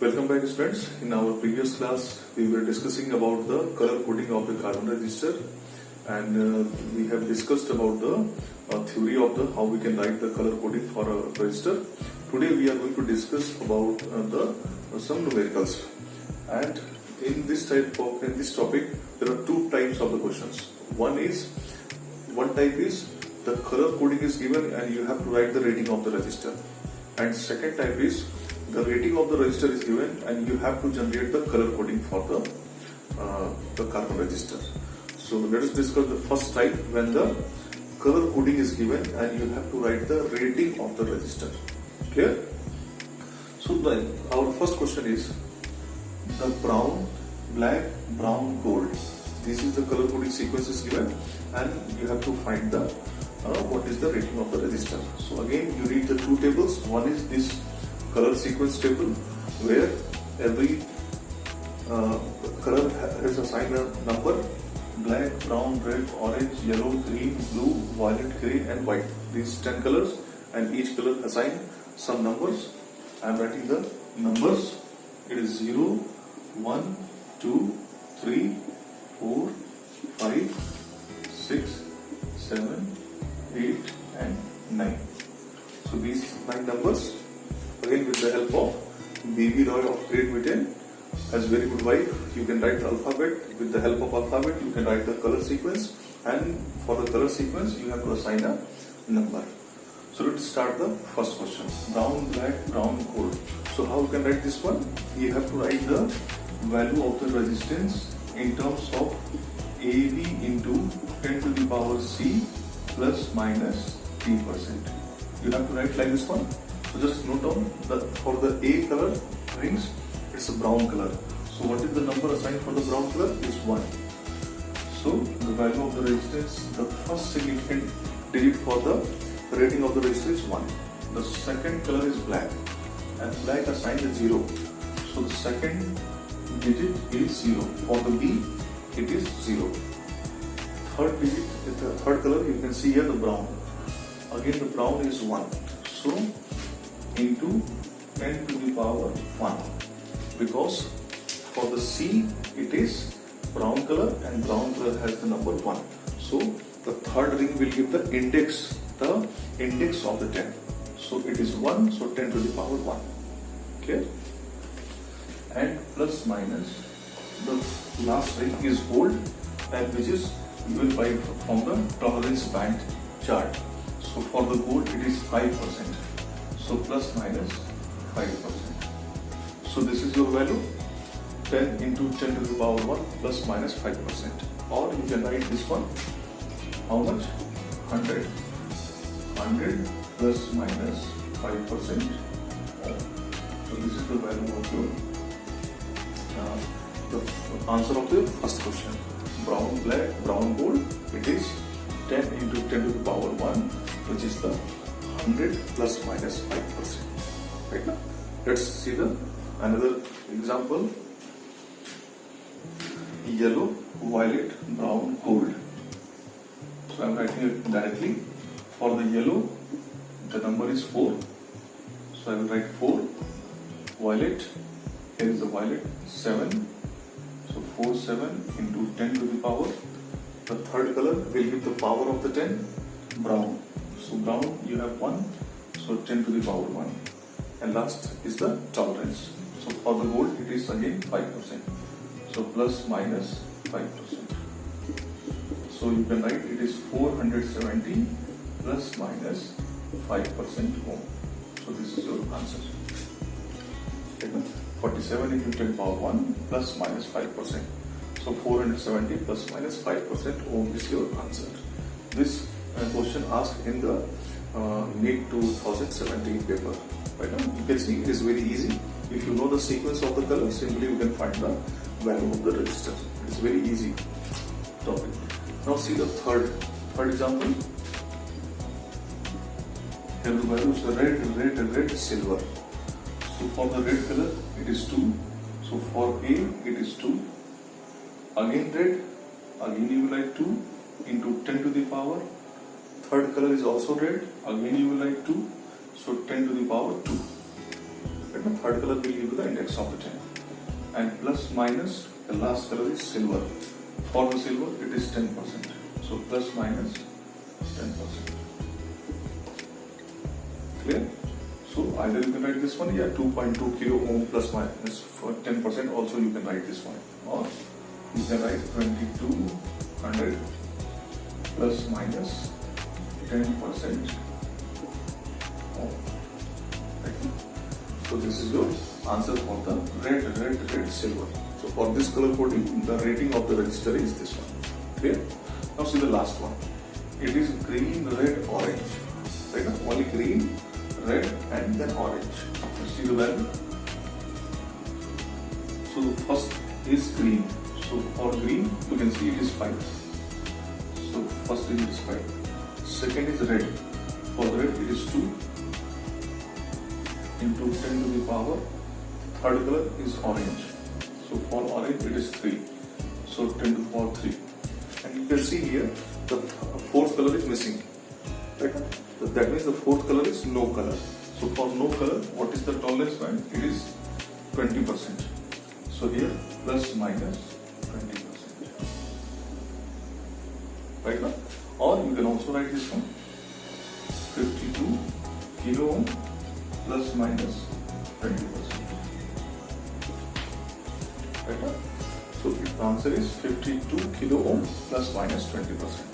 Welcome back students. In our previous class we were discussing about the color coding of the carbon register, and we have discussed about the theory of the how we can write the color coding for a register. Today we are going to discuss about some numericals, and in this topic there are two types of the questions. One type is the color coding is given and you have to write the rating of the register, and second type is the rating of the register is given and you have to generate the color coding for the carbon register. So let us discuss the first type, when the color coding is given and you have to write the rating of the register. Clear? So our first question is the brown, black, brown, gold. This is the color coding sequence is given and you have to find the what is the rating of the register. So again you read the two tables. One is this color sequence table where every color has assigned a number: black, brown, red, orange, yellow, green, blue, violet, grey and white. These 10 colors, and each color assigned some numbers. I am writing the numbers. It is 0, 1, 2, 3, 4, 5, 6, 7, 8 and 9. So these 9 numbers. Again, with the help of B.B. Roy of Great Britain, has very good wife, you can write the alphabet. With the help of alphabet, you can write the color sequence, and for the color sequence, you have to assign a number. So let's start the first question: brown, black, brown, gold. So how you can write this one? You have to write the value of the resistance in terms of AB into 10 to the power C plus minus T%. You have to write like this one. So just note down that for the A color rings, it's a brown color. So what is the number assigned for the brown color? Is 1. So the value of the resistance, the first significant digit for the rating of the resistor is 1. The second color is black, and black assigned is 0. So the second digit is 0. For the B, it is 0. Third digit, the third color, you can see here the brown. Again the brown is 1. So into 10 to the power 1, because for the C it is brown color and brown color has the number 1. So the third ring will give the index of the 10. So it is 1, so 10 to the power 1. Clear? And plus minus, the last ring is gold, and which is given by from the tolerance band chart. So for the gold it is 5%. So plus minus 5%. So this is your value, 10 into 10 to the power 1 plus minus 5%. Or you can write this one, how much? 100. 100 plus minus 5%. So this is the value of your the answer of the first question. Brown, black, brown, gold. It is 10 into 10 to the power 1, which is the 100 plus minus 5%. Right now, let's see another example. Yellow, violet, brown, gold. So I am writing it directly. For the yellow, the number is 4. So I will write 4. Violet, here is the violet, 7. So 4, 7 into 10 to the power. The third color will give the power of the 10, brown. So brown you have 1, so 10 to the power 1. And last is the tolerance. So for the gold it is again 5%. So plus minus 5%. So you can write it is 470 plus minus 5% ohm. So this is your answer. 47 into 10 power 1 plus minus 5%. So 470 plus minus 5% ohm is your answer. This question asked in the NEET 2017 paper. Right now you can see it is very easy. If you know the sequence of the colors, simply you can find the value of the register. It is very easy topic. Now see the third example. Here the value is red, silver. So for the red color it is 2. So for A it is 2. Again red, again you will write 2 into 10 to the power. Third color is also red, again you will write 2. So 10 to the power 2. Right? The third color will give you the index of the 10. And plus minus, the last color is silver. For the silver, it is 10%. So plus minus 10%. Clear? So either you can write this one, 2.2 kilo ohm plus minus for 10%. Also you can write this one, or you can write 2200 plus minus 10% ohm. Right? So this is your answer for the red, silver. So for this color coding, the rating of the resistor is this one. Clear? Now see the last one. It is green, red, orange. Right? Only green, red, and then orange. See the value. So the first is green. So for green, you can see it is 5. So first digit is 5. Second is red. For red, it is 2 into 10 to the power. Third color is orange. So for orange, it is 3. So 10 to the power 3. And you can see here, the fourth color is missing. Right? That means the fourth color is no color. So for no color, what is the tolerance band? It is 20%. So here, plus minus 20%. Right now? Or you can also write this one. 52 kilo ohm plus minus 20%. Right now? So the answer is 52 kilo ohm plus minus 20%.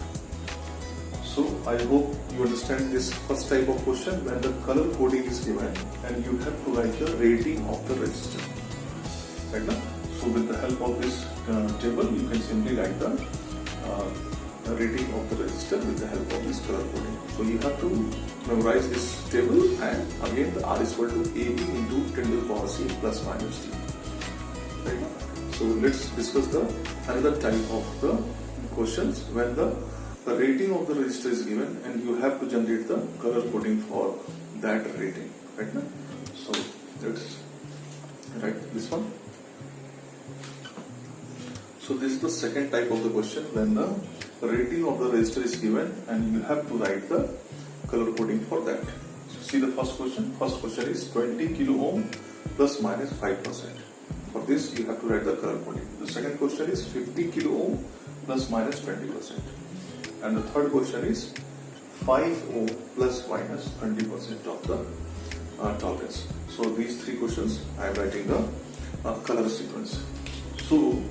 So I hope you understand this first type of question when the color coding is given and you have to write the rating of the resistor. Right now? So with the help of this table, you can simply write the rating of the resistor with the help of this color coding. So you have to memorize this table, and again the R is equal to AB into 10 to the power C plus minus T. Right now? So let's discuss the another type of the questions when the rating of the resistor is given and you have to generate the color coding for that rating. Right now? So let's write this one. So this is the second type of the question when the rating of the resistor is given and you have to write the color coding for that. So see the first question. First question is 20 kilo ohm plus minus 5%. For this you have to write the color coding. The second question is 50 kilo ohm plus minus 20%. And the third question is 5 ohm plus minus 20% of the tolerance. So these three questions I am writing the color sequence. So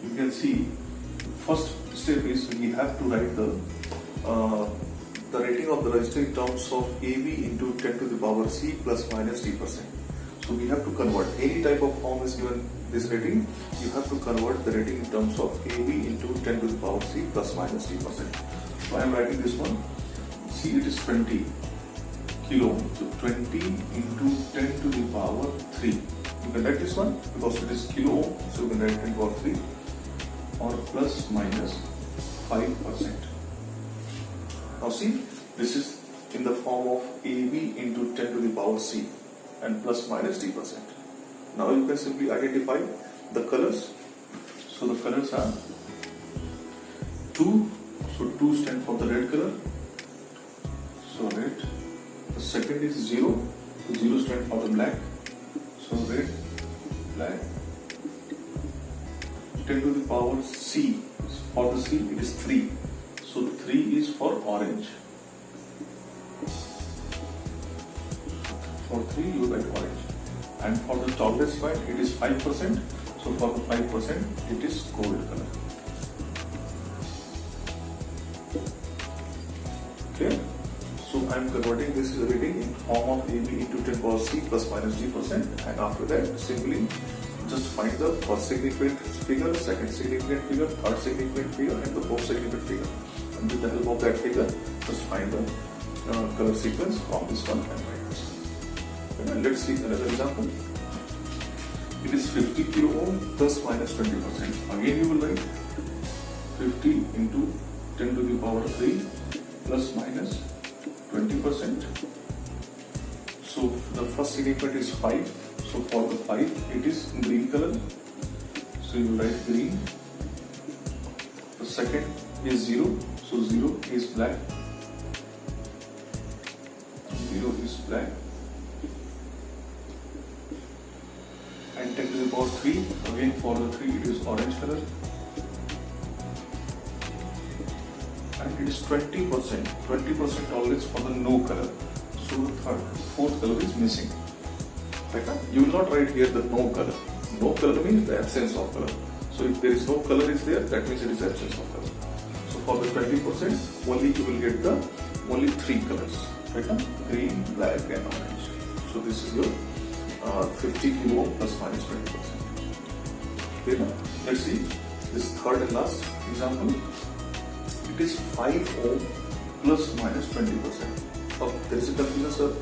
you can see first step is we have to write the rating of the resistor in terms of AB into 10 to the power C plus minus D%. So we have to convert any type of form is given this rating. You have to convert the rating in terms of AB into 10 to the power C plus minus D%. So I am writing this one. See, it is 20 kilo ohm. So 20 into 10 to the power 3. You can write this one because it is kilo ohm. So you can write 10 to the power 3 or plus minus 5%. Now see, this is in the form of AB into 10 to the power C and plus minus D%. Now you can simply identify the colors. So the colors are 2. So 2 stand for the red color. So red. The second is 0. So 0 stand for the black. So red, black. 10 to the power C. For the C it is 3. So 3 is for orange. For 3 you write orange. And for the tolerance band it is 5%. So for the 5% it is gold color. Okay. So I am converting this reading in form of AB into 10 power C plus minus D%, and after that simply just find the first significant figure, second significant figure, third significant figure, and the fourth significant figure. And with the help of that figure, just find the color sequence from this one and write this. Okay, let's see another example. It is 50 kilo ohm plus minus 20%. Again you will write 50 into 10 to the power 3 plus minus 20%. So the first significant is 5. So for the 5 it is green color. So you will write green. The second is 0. So 0 is black. 0 is black. the power 3. Again for the 3 it is orange color. And it is 20%. 20% tolerance for the no color. So the fourth color is missing. Right? You will not write here the no color. No color means the absence of color. So if there is no color is there, that means it is absence of color. So for the 20%, only you will get the only 3 colors. Right? Green, black and orange. So this is your 50 kilo ohm plus minus 20%. Okay, let's see this third and last example. It is 5 ohm plus minus 20%. Oh, there is a confusion, sir.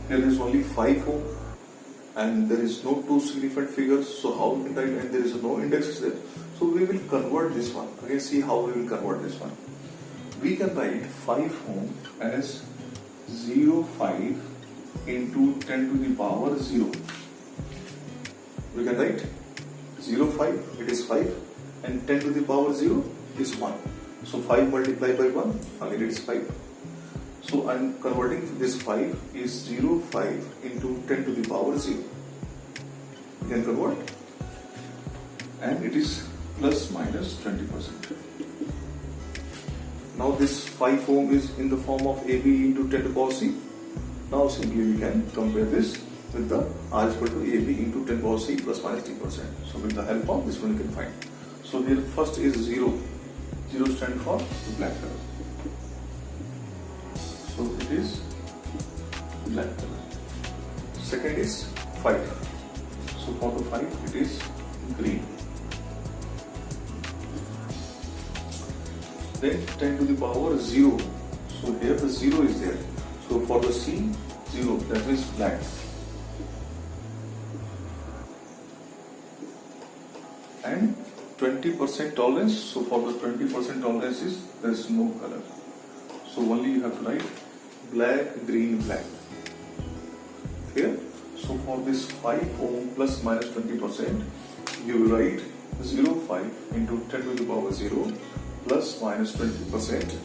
Here is only 5 ohm and there is no two significant figures. So how we can write, and there is no index there. So we will convert this one. Again, see how we will convert this one. We can write 5 ohm as 0.5 into 10 to the power 0. We can write 0.5, it is 5, and 10 to the power 0 is 1. So 5 multiplied by 1, again it is 5. So I am converting this 5 is 0.5 into 10 to the power 0. You can convert, and it is plus minus 20%. Now this 5 ohm is in the form of AB into 10 to the power C. Now simply we can compare this with the R is equal to AB into 10 to the power C plus minus 10%. So with the help of this one you can find. So here first is 0. 0 stands for the black color. So it is black color. Second is 5. So for the 5 it is green. Then 10 to the power 0. So here the 0 is there. So for the C, 0, that is black. And 20% tolerance. So for the 20% tolerance is there is no color. So only you have to write black, green, black. Here. So for this 5 ohm plus minus 20%, you will write 0.5 into 10 to the power 0 plus minus 20%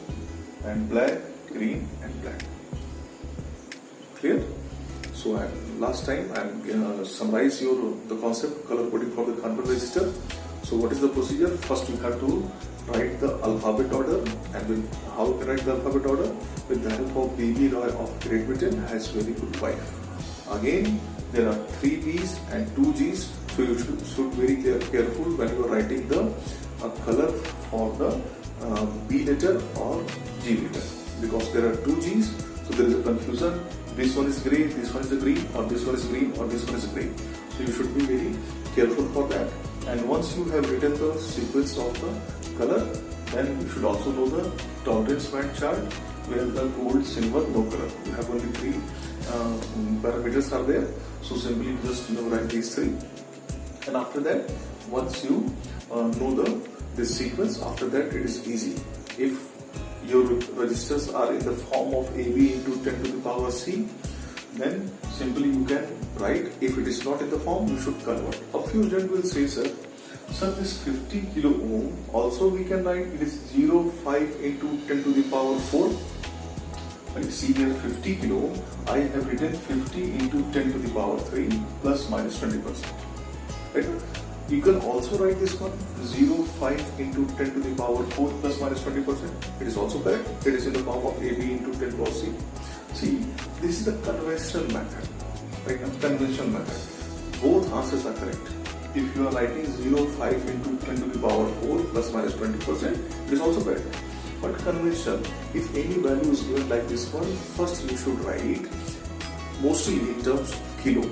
and black, green and black. Clear? So last time I am summarize the concept color coding for the carbon resistor. So what is the procedure? First you have to write the alphabet order, and with how you can write the alphabet order? With the help of B.B. Roy of Great Britain has very good wife. Again there are 3 B's and 2 G's, so you should very careful when you are writing the color for the B letter or G letter, because there are 2 G's, so there is a confusion. This one is grey, this one is a green, or this one is green, or this one is grey. So you should be very careful for that. And once you have written the sequence of the color, then you should also know the tolerance band chart, where the gold, silver, no color. You have only 3 parameters are there. So simply just write these 3. And after that, once you know this sequence, after that it is easy. If your resistors are in the form of AB into 10 to the power C, then simply you can write. If it is not in the form, you should convert. A few students will say, sir, this 50 kilo ohm also we can write it is 0.5 into 10 to the power 4. And see here 50 kilo ohm, I have written 50 into 10 to the power 3 plus minus 20%. Right? You can also write this one 0.5 into 10 to the power 4 plus minus 20%. It is also correct. It is in the form of AB into 10 to the power C. See, this is the conventional method. Right? Conventional method. Both answers are correct. If you are writing 0.5 into 10 to the power 4 plus minus 20%, it is also correct. But conventional, if any value is given like this one, first you should write mostly in terms of kilo.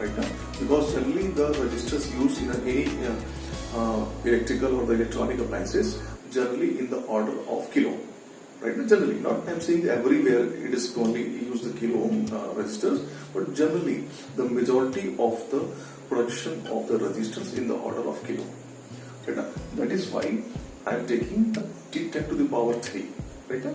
Right now, because generally the registers used in any electrical or the electronic appliances generally in the order of kilo. Right now, generally, not I'm saying everywhere it is only use the kilo ohm resistors, but generally the majority of the production of the resistors in the order of kilo. Right now, that is why I am taking the 10 to the power 3. Right now,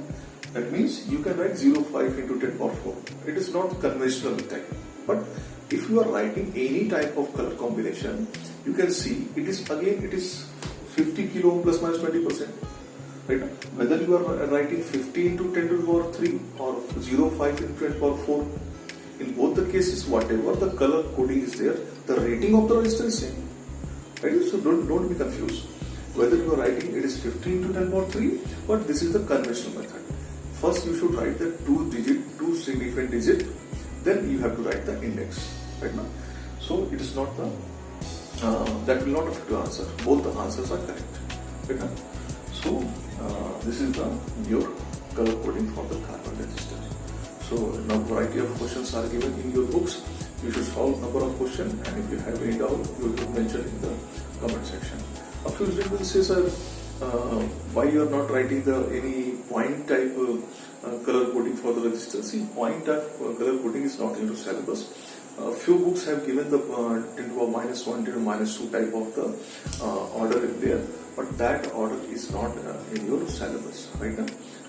that means you can write 0.5 into 10 to the power 4. It is not conventional type, but if you are writing any type of color combination, you can see it is 50 kilo ohm plus minus 20%. Right? Whether you are writing 50 into 10 to the power 3 or 0.5 into 10 to the power 4, in both the cases, whatever the color coding is there, the rating of the resistor is same. Right? So don't be confused. Whether you are writing it is 15 to 10 power 3, but this is the conventional method. First you should write the two significant digit, then you have to write the index. Right now? So it is not the that will not affect your answer. Both the answers are correct. Right now? So this is your color coding for the carbon register. So now variety of questions are given in your books. You should solve number of questions, and if you have any doubt, you will mention in the comment section. A few students will say, sir, why you are not writing any point type color coding for the register? See, point type color coding is not in your syllabus. Few books have given the 10 to a minus 1, 10 to minus 2 type of the order in there, but that order is not in your syllabus right now,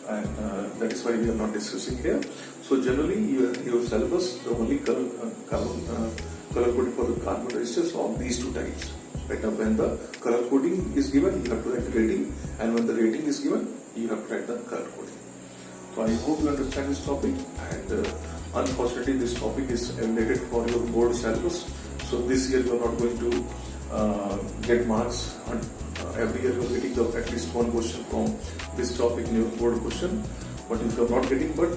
and that is why we are not discussing here. So generally, your syllabus, the only color coding for the carbon registers of these two types. Right now, when the color coding is given, you have to write the rating, and when the rating is given, you have to write the color coding. So I hope you understand this topic, and unfortunately this topic is related for your board syllabus. So this year you are not going to get marks. Every year you are getting at least one question from this topic in your board question. But if you are not getting, but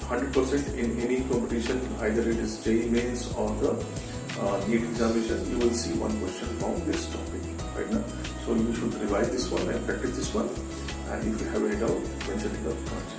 100% in any competition, either it is JEE Mains or the NEET examination, you will see one question from this topic right now. So you should revise this one and practice this one. And if you have any doubt, mention in the comments.